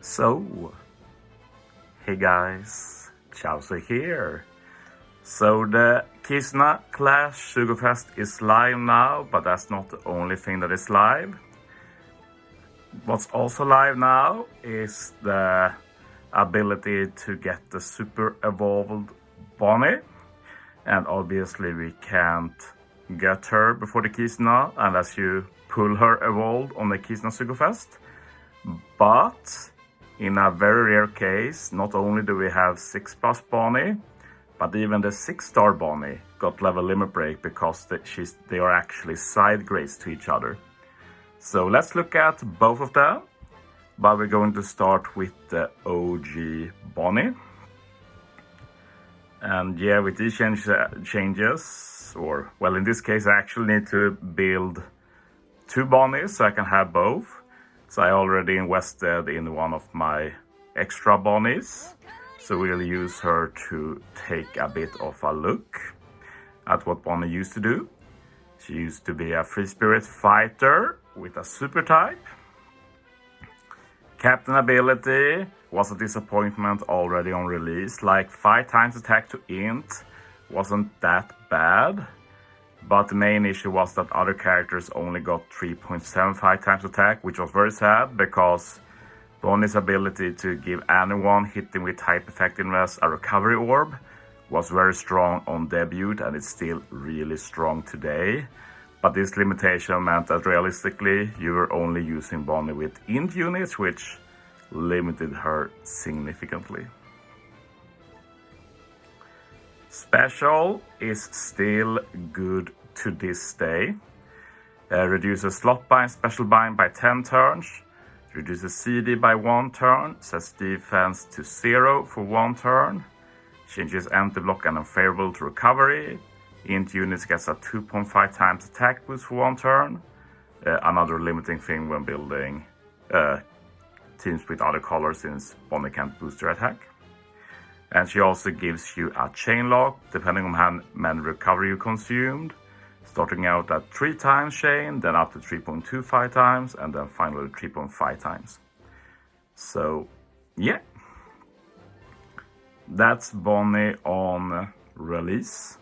So, hey guys, Chauzu here. So the Kisna Clash Sugofest is live now, but that's not the only thing that is live. What's also live now is the ability to get the super evolved Bonney. And obviously we can't get her before the Kisna unless you pull her evolved on the Kisna Sugofest. But in a very rare case, not only do we have 6+ Bonney, but even the 6-star Bonney got level limit break because they are actually side grades to each other. So let's look at both of them, but we're going to start with the OG Bonney. And yeah, with these changes, or well, in this case, I actually need to build 2 Bonnies so I can have both. So I already invested in one of my extra Bonnies. So we'll use her to take a bit of a look at what Bonney used to do. She used to be a free spirit fighter with a super type. Captain ability was a disappointment already on release. Like 5 times attack to int wasn't that bad. But the main issue was that other characters only got 3.75 times attack, which was very sad because Bonney's ability to give anyone hitting with type effectiveness a recovery orb was very strong on debut, and it's still really strong today. But this limitation meant that realistically you were only using Bonney with int units, which limited her significantly. Special is still good to this day. Reduces slot bind, special bind by 10 turns. Reduces CD by 1 turn. Sets defense to 0 for 1 turn. Changes anti-block and unfavorable to recovery. Int units gets a 2.5 times attack boost for 1 turn. Another limiting thing when building teams with other colors, since Bonney can't boost their attack. And she also gives you a chain lock depending on how many recovery you consumed. Starting out at 3 times chain, then up to 3.25 times, and then finally 3.5 times. So yeah, that's Bonney on release.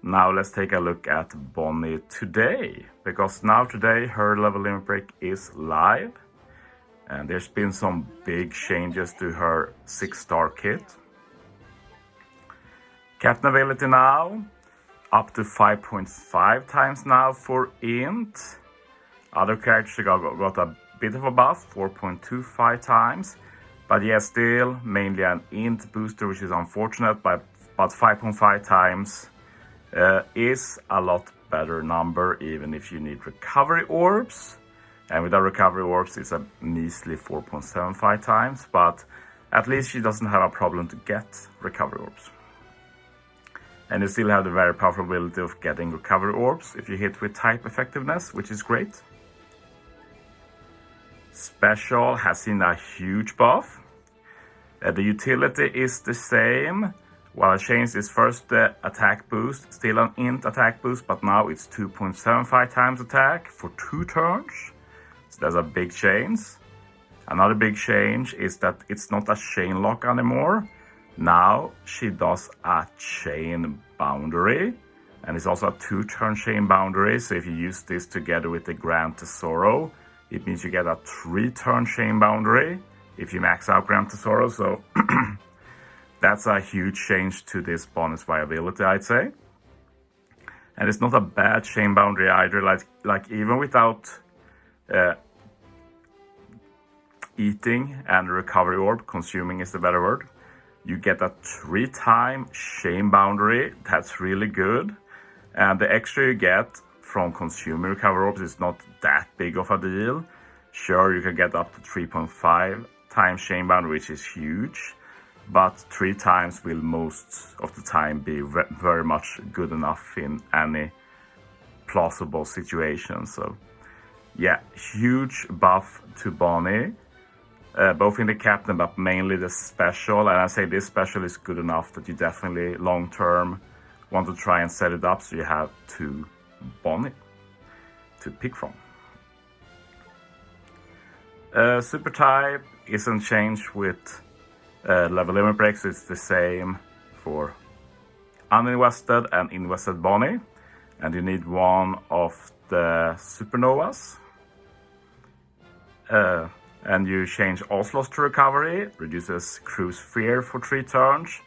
Now let's take a look at Bonney today, because now today her level limit break is live. And there's been some big changes to her 6-star kit. Captain ability now, up to 5.5 times now for int. Other characters got a bit of a buff, 4.25 times. But yeah, still mainly an int booster, which is unfortunate, but 5.5 times is a lot better number, even if you need recovery orbs. And without recovery orbs, it's a measly 4.75 times, but at least she doesn't have a problem to get recovery orbs. And you still have the very powerful ability of getting recovery orbs if you hit with type effectiveness, which is great. Special has seen a huge buff. The utility is the same. While I changed this first attack boost, still an int attack boost, but now it's 2.75 times attack for 2 turns. So that's a big change. Another big change is that it's not a chain lock anymore. Now she does a chain boundary, and it's also a 2-turn chain boundary. So if you use this together with the Grand Tesoro, it means you get a 3-turn chain boundary if you max out Grand Tesoro. So that's a huge change to this bonus viability, I'd say. And it's not a bad chain boundary either. Like even without eating and recovery orb, consuming is the better word, you get a 3-time chain boundary. That's really good. And the extra you get from consuming recovery orbs is not that big of a deal. Sure, you can get up to 3.5 times chain boundary, which is huge. But 3 times will most of the time be very much good enough in any plausible situation. So yeah, huge buff to Bonney. Both in the captain, but mainly the special. And I say this special is good enough that you definitely long-term want to try and set it up so you have 2 Bonney to pick from. Super type isn't changed with level limit breaks. It's the same for uninvested and invested Bonney, and you need one of the supernovas. And you change Oslos to recovery, reduces crew's fear for 3 turns,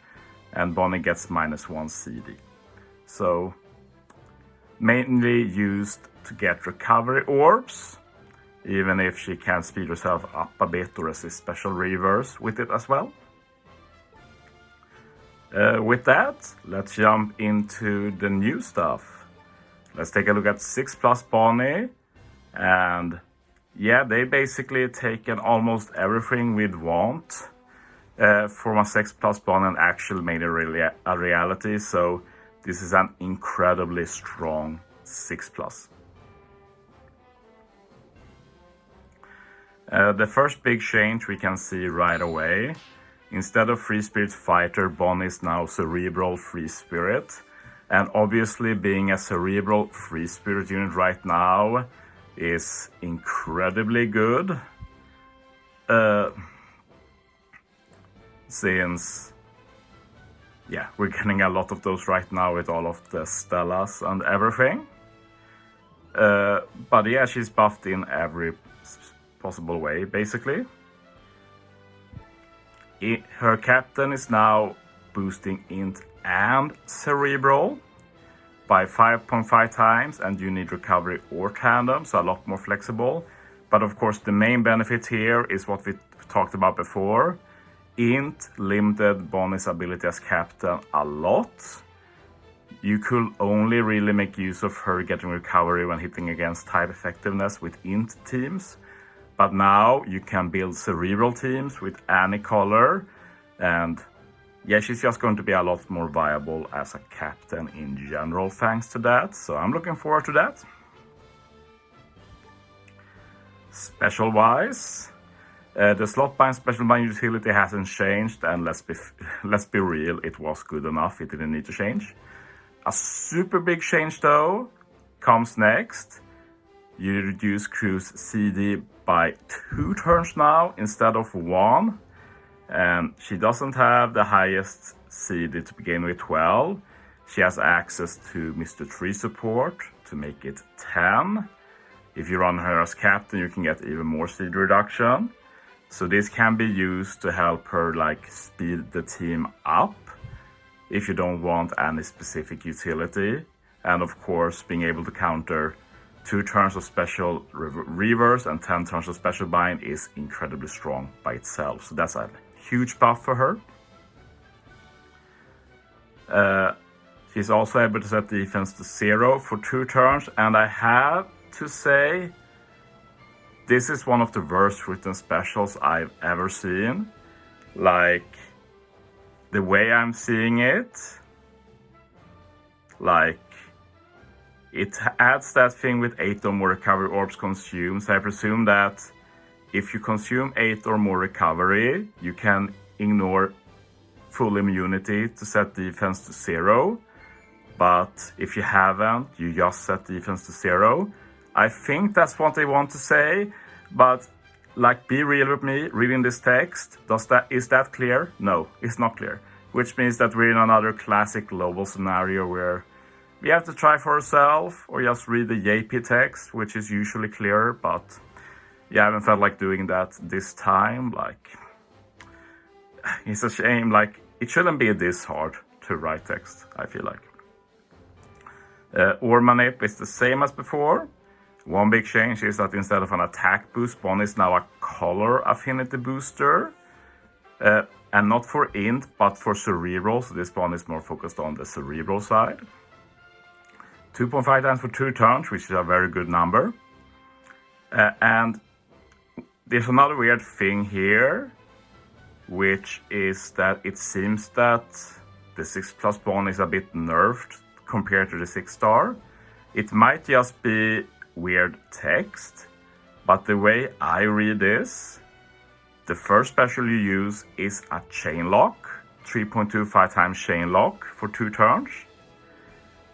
and Bonney gets -1 CD. So mainly used to get recovery orbs, even if she can speed herself up a bit or resist special reverse with it as well. With that, let's jump into the new stuff. Let's take a look at 6+ Bonney, and yeah, they basically taken almost everything we'd want for my 6+ Bonney and actually made it a reality. So this is an incredibly strong 6+. The first big change we can see right away. Instead of Free Spirit Fighter, Bonney is now Cerebral Free Spirit. And obviously being a Cerebral Free Spirit unit right now is incredibly good. Since, yeah, we're getting a lot of those right now with all of the Stellas and everything. But yeah, she's buffed in every possible way, basically. Her captain is now boosting int and cerebral by 5.5 times, and you need recovery or tandem, so a lot more flexible. But of course the main benefit here is what we talked about before. Int limited Bonney's ability as captain a lot. You could only really make use of her getting recovery when hitting against type effectiveness with int teams. But now you can build cerebral teams with any color, and yeah, she's just going to be a lot more viable as a captain in general thanks to that. So I'm looking forward to that. Special wise, the slot bind special bind utility hasn't changed, and let's be real, it was good enough. It didn't need to change. A super big change though comes next. You reduce crew's CD by 2 turns now instead of 1. And she doesn't have the highest CD to begin with, 12. She has access to Mr. Tree support to make it 10. If you run her as captain, you can get even more CD reduction. So this can be used to help her like speed the team up if you don't want any specific utility. And of course, being able to counter 2 turns of special reverse and 10 turns of special bind is incredibly strong by itself. So that's a huge buff for her. She's also able to set defense to 0 for 2 turns. And I have to say, this is one of the worst written specials I've ever seen. Like, the way I'm seeing it, like, it adds that thing with 8 or more recovery orbs consumed. So I presume that if you consume 8 or more recovery, you can ignore full immunity to set defense to 0. But if you haven't, you just set defense to 0. I think that's what they want to say. But like, be real with me, reading this text, is that clear? No, it's not clear. Which means that we're in another classic global scenario where we have to try for ourselves or just read the JP text, which is usually clearer, but yeah, I haven't felt like doing that this time. Like, it's a shame. Like, it shouldn't be this hard to write text, I feel like. Or manip is the same as before. One big change is that instead of an attack boost, Bonney is now a color affinity booster. And not for int, but for cerebral. So this one is more focused on the cerebral side. 2.5 times for 2 turns, which is a very good number. And there's another weird thing here, which is that it seems that the 6+ Bonney is a bit nerfed compared to the 6-star. It might just be weird text, but the way I read this, the first special you use is a chain lock, 3.25 times chain lock for 2 turns.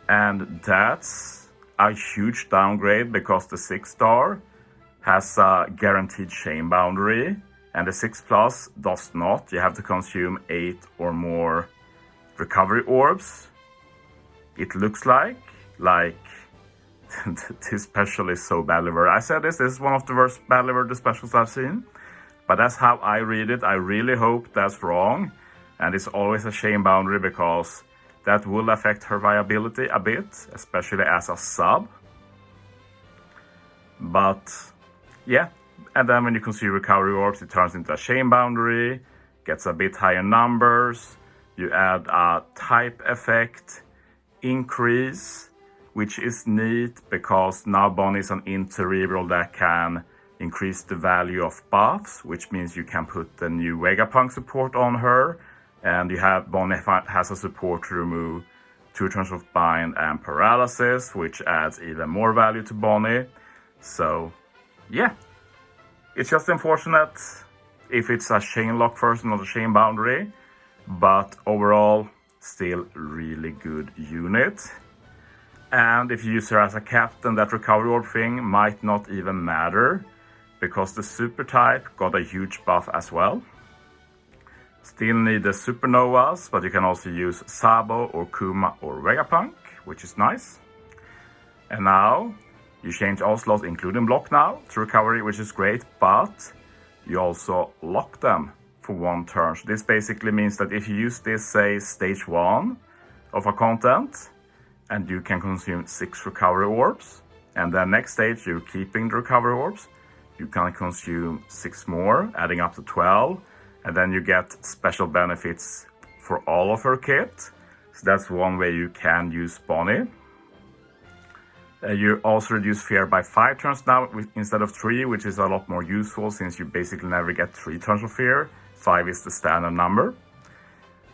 And that's a huge downgrade because the 6-star has a guaranteed chain boundary, and the 6+ does not. You have to consume 8 or more recovery orbs. It looks like this special is so badly worded. I said this is one of the worst badly worded specials I've seen, but that's how I read it. I really hope that's wrong, and it's always a chain boundary because that will affect her viability a bit, especially as a sub. But yeah, and then when you consume recovery orbs, it turns into a chain boundary, gets a bit higher numbers. You add a type effect increase, which is neat because now Bonney is an inter-cerebral that can increase the value of buffs, which means you can put the new Vegapunk support on her, and you have Bonney has a support to remove 2 turns of bind and paralysis, which adds even more value to Bonney. So yeah, it's just unfortunate if it's a chain lock first, not a chain boundary, but overall still really good unit. And if you use her as a captain, that recovery orb thing might not even matter because the super type got a huge buff as well. Still need the supernovas, but you can also use Sabo or Kuma or Vegapunk, which is nice. And now you change all slots, including block now, to recovery, which is great, but you also lock them for 1 turn. So this basically means that if you use this, say, stage 1 of a content, and you can consume 6 recovery orbs, and then next stage you're keeping the recovery orbs, you can consume 6 more, adding up to 12, and then you get special benefits for all of her kit. So that's one way you can use Bonney. You also reduce fear by 5 turns now instead of 3, which is a lot more useful since you basically never get 3 turns of fear. 5 is the standard number.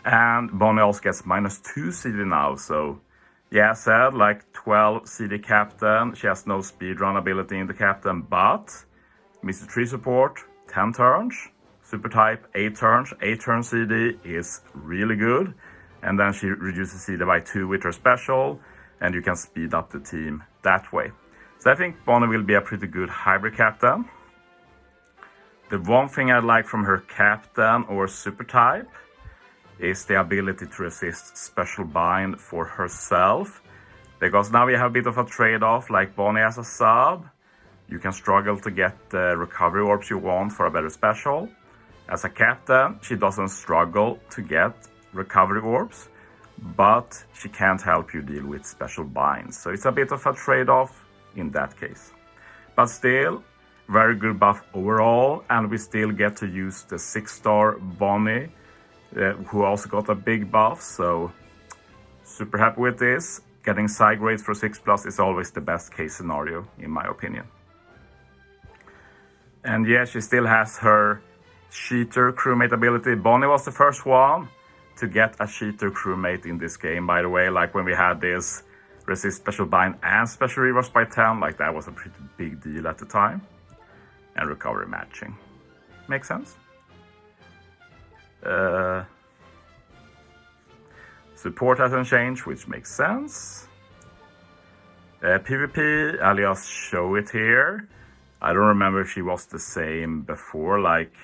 And Bonney also gets -2 CD now, so yeah, I said like 12 CD captain. She has no speedrun ability in the captain, but Mr. 3 support, 10 turns. Super type, 8 turns. 8 turn CD is really good. And then she reduces CD by 2 with her special, and you can speed up the team that way. So I think Bonney will be a pretty good hybrid captain. The one thing I like from her captain or super type is the ability to resist special bind for herself. Because now we have a bit of a trade-off, like Bonney as a sub. You can struggle to get the recovery orbs you want for a better special. As a captain, she doesn't struggle to get recovery orbs, but she can't help you deal with special binds. So it's a bit of a trade-off in that case. But still, very good buff overall, and we still get to use the 6-star Bonney, who also got a big buff, so super happy with this. Getting side grades for 6+ is always the best case scenario, in my opinion. And yeah, she still has her cheater crewmate ability. Bonney was the first one to get a cheater crewmate in this game, by the way. Like when we had this resist special bind and special reverse by 10, like that was a pretty big deal at the time. And recovery matching. Makes sense? Support hasn't changed, which makes sense. PvP, I'll just show it here. I don't remember if she was the same before, like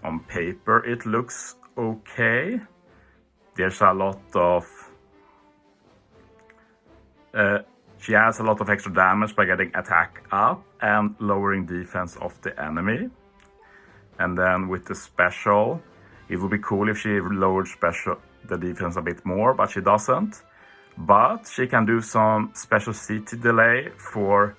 on paper it looks okay. There's a lot of... she adds a lot of extra damage by getting attack up and lowering defense of the enemy. And then with the special, it would be cool if she lowered the defense a bit more, but she doesn't. But she can do some special CT delay for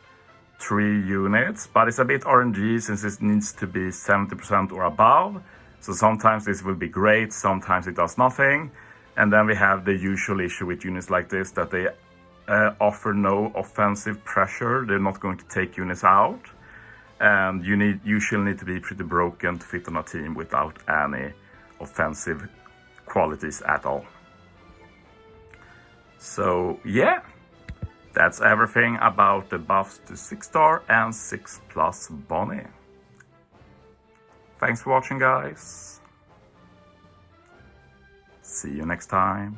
3 units, but it's a bit RNG since it needs to be 70% or above. So sometimes this will be great, sometimes it does nothing. And then we have the usual issue with units like this, that they offer no offensive pressure. They're not going to take units out. And you usually need to be pretty broken to fit on a team without any offensive qualities at all. So yeah, that's everything about the buffs to 6-star and 6+ Bonney. Thanks for watching, guys. See you next time.